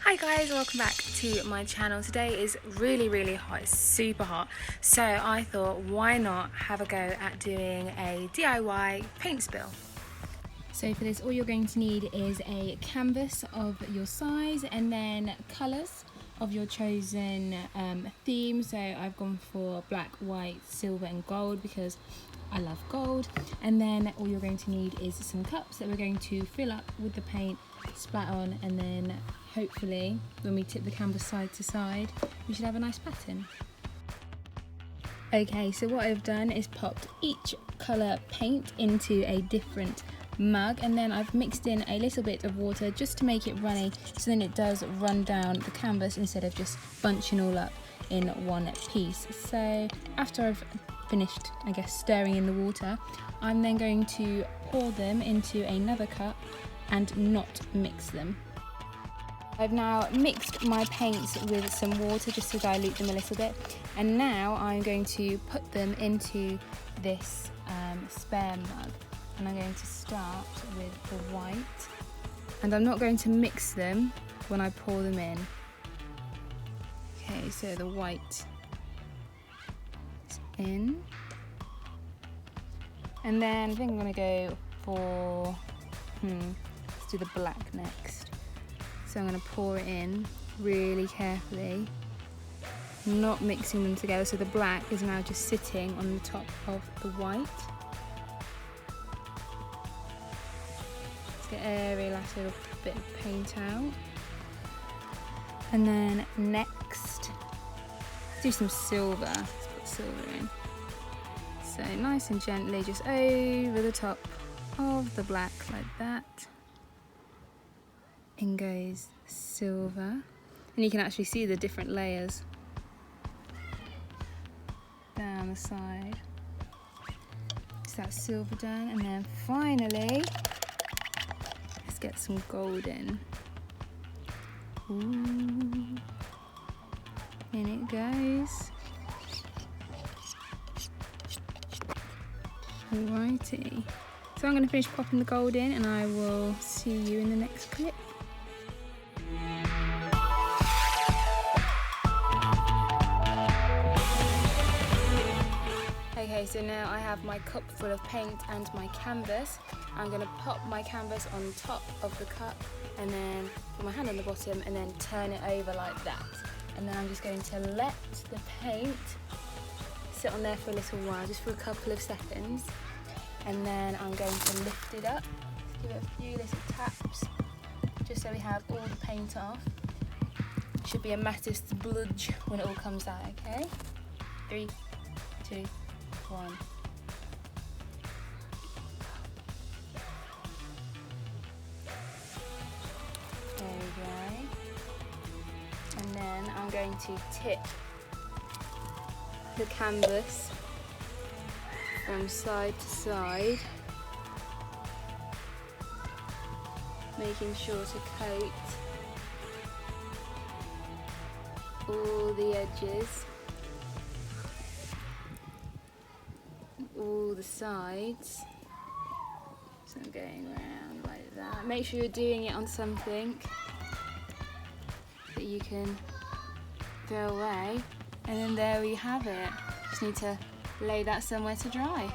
Hi guys, welcome back to my channel. Today is really hot, it's super hot, so I thought why not have a go at doing a DIY paint spill. So for this all you're going to need is a canvas of your size and then colours of your chosen theme. So I've gone for black, white, silver and gold because I love gold. And then all you're going to need is some cups that we're going to fill up with the paint, splat on, and then hopefully when we tip the canvas side to side we should have a nice pattern. Okay, so what I've done is popped each colour paint into a different mug, and then I've mixed in a little bit of water just to make it runny, so then it does run down the canvas instead of just bunching all up in one piece. So after I've finished, I guess, stirring in the water, I'm then going to pour them into another cup and not mix them. I've now mixed my paints with some water just to dilute them a little bit, and now I'm going to put them into this spare mug, and I'm going to start with the white, and I'm not going to mix them when I pour them in. Okay, so the white is in, and then I think I'm going to go for let's do the black next. So I'm going to pour it in really carefully, not mixing them together, so the black is now just sitting on the top of the white. Let's get every last little bit of paint out. And then next, let's do some silver. Let's put silver in. So nice and gently, just over the top of the black like that. In goes silver, and you can actually see the different layers down the side. So that's silver done, and then finally let's get some gold in. Ooh. In it goes. Alrighty, so I'm going to finish popping the gold in and I will see you in the next clip. Okay, so now I have my cup full of paint and my canvas. I'm going to pop my canvas on top of the cup and then put my hand on the bottom and then turn it over like that. And then I'm just going to let the paint sit on there for a little while, just for a couple of seconds. And then I'm going to lift it up, just give it a few little taps, just so we have all the paint off. It should be a massive spludge when it all comes out, okay? 3, 2, 1. There we go. And then I'm going to tip the canvas from side to side, making sure to coat all the edges, all the sides. So I'm going around like that. Make sure you're doing it on something that you can throw away, and then there we have it. Just need to lay that somewhere to dry.